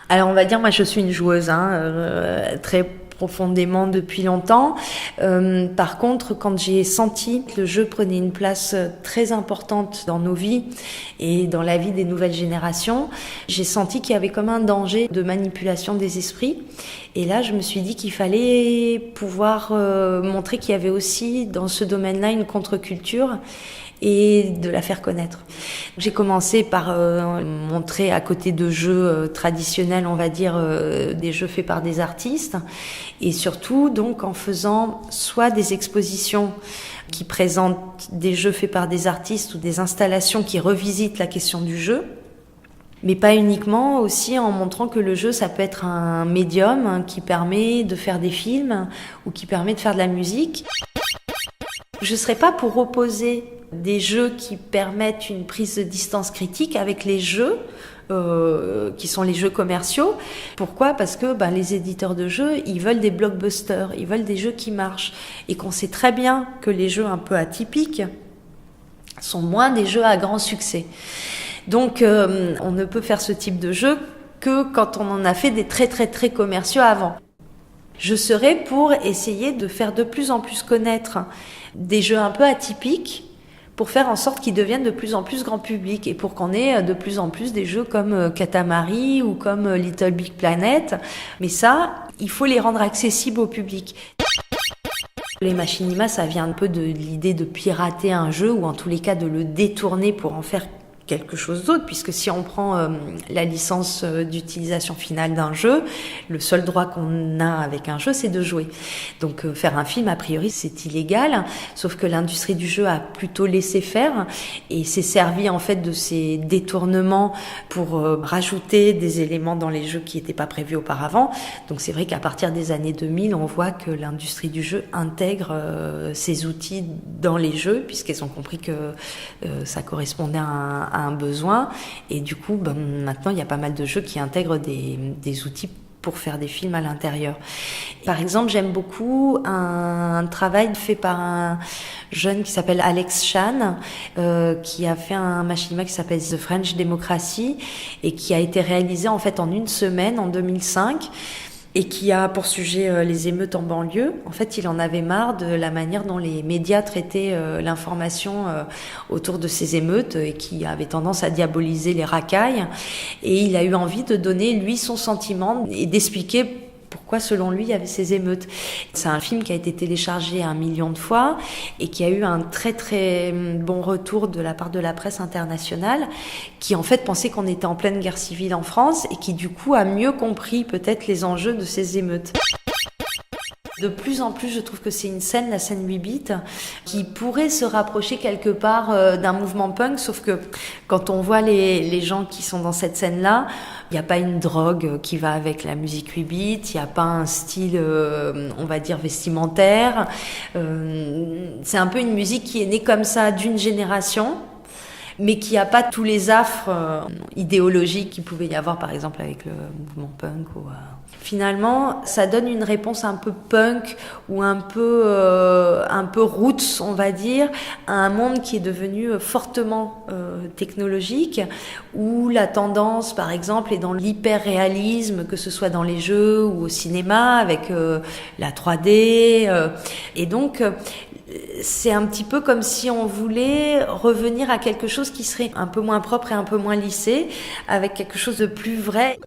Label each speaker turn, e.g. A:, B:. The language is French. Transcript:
A: Alors on va dire, moi je suis une joueuse, très profondément depuis longtemps. Par contre, quand j'ai senti que le jeu prenait une place très importante dans nos vies et dans la vie des nouvelles générations, j'ai senti qu'il y avait comme un danger de manipulation des esprits. Et là, je me suis dit qu'il fallait pouvoir montrer qu'il y avait aussi dans ce domaine-là une contre-culture et de la faire connaître. J'ai commencé par montrer à côté de jeux traditionnels, on va dire, des jeux faits par des artistes, et surtout donc en faisant soit des expositions qui présentent des jeux faits par des artistes ou des installations qui revisitent la question du jeu, mais pas uniquement, aussi en montrant que le jeu, ça peut être un médium qui permet de faire des films ou qui permet de faire de la musique. Je ne serais pas pour opposer des jeux qui permettent une prise de distance critique avec les jeux qui sont les jeux commerciaux. Pourquoi ? Parce que les éditeurs de jeux, ils veulent des blockbusters, ils veulent des jeux qui marchent. Et qu'on sait très bien que les jeux un peu atypiques sont moins des jeux à grand succès. Donc on ne peut faire ce type de jeu que quand on en a fait des très très très commerciaux avant. Je serais pour essayer de faire de plus en plus connaître des jeux un peu atypiques pour faire en sorte qu'ils deviennent de plus en plus grand public et pour qu'on ait de plus en plus des jeux comme Katamari ou comme Little Big Planet. Mais ça, il faut les rendre accessibles au public. Les machinimas, ça vient un peu de l'idée de pirater un jeu ou en tous les cas de le détourner pour en faire quelque chose d'autre, puisque si on prend la licence d'utilisation finale d'un jeu, le seul droit qu'on a avec un jeu, c'est de jouer. Donc faire un film, a priori, c'est illégal, sauf que l'industrie du jeu a plutôt laissé faire et s'est servi en fait de ces détournements pour rajouter des éléments dans les jeux qui n'étaient pas prévus auparavant. Donc c'est vrai qu'à partir des années 2000, on voit que l'industrie du jeu intègre ces outils dans les jeux, puisqu'elles ont compris que ça correspondait à un besoin, et du coup maintenant il y a pas mal de jeux qui intègrent des outils pour faire des films à l'intérieur. Par exemple, j'aime beaucoup un travail fait par un jeune qui s'appelle Alex Chan, qui a fait un machinima qui s'appelle The French Democracy et qui a été réalisé en fait en une semaine en 2005. Et qui a pour sujet les émeutes en banlieue. En fait, il en avait marre de la manière dont les médias traitaient l'information autour de ces émeutes et qui avait tendance à diaboliser les racailles. Et il a eu envie de donner, lui, son sentiment et d'expliquer pourquoi, selon lui, il y avait ces émeutes. C'est un film qui a été téléchargé 1 million de fois et qui a eu un très très bon retour de la part de la presse internationale, qui en fait pensait qu'on était en pleine guerre civile en France et qui du coup a mieux compris peut-être les enjeux de ces émeutes. De plus en plus, je trouve que c'est une scène, la scène 8 bits, qui pourrait se rapprocher quelque part d'un mouvement punk, sauf que quand on voit les gens qui sont dans cette scène-là, il n'y a pas une drogue qui va avec la musique 8 bits, il n'y a pas un style, on va dire, vestimentaire. C'est un peu une musique qui est née comme ça d'une génération, mais qui n'a pas tous les affres idéologiques qu'il pouvait y avoir, par exemple, avec le mouvement punk. Finalement, ça donne une réponse un peu punk ou un peu roots, on va dire, à un monde qui est devenu fortement technologique, où la tendance, par exemple, est dans l'hyper-réalisme, que ce soit dans les jeux ou au cinéma, avec la 3D. Et donc, c'est un petit peu comme si on voulait revenir à quelque chose qui serait un peu moins propre et un peu moins lissé, avec quelque chose de plus vrai.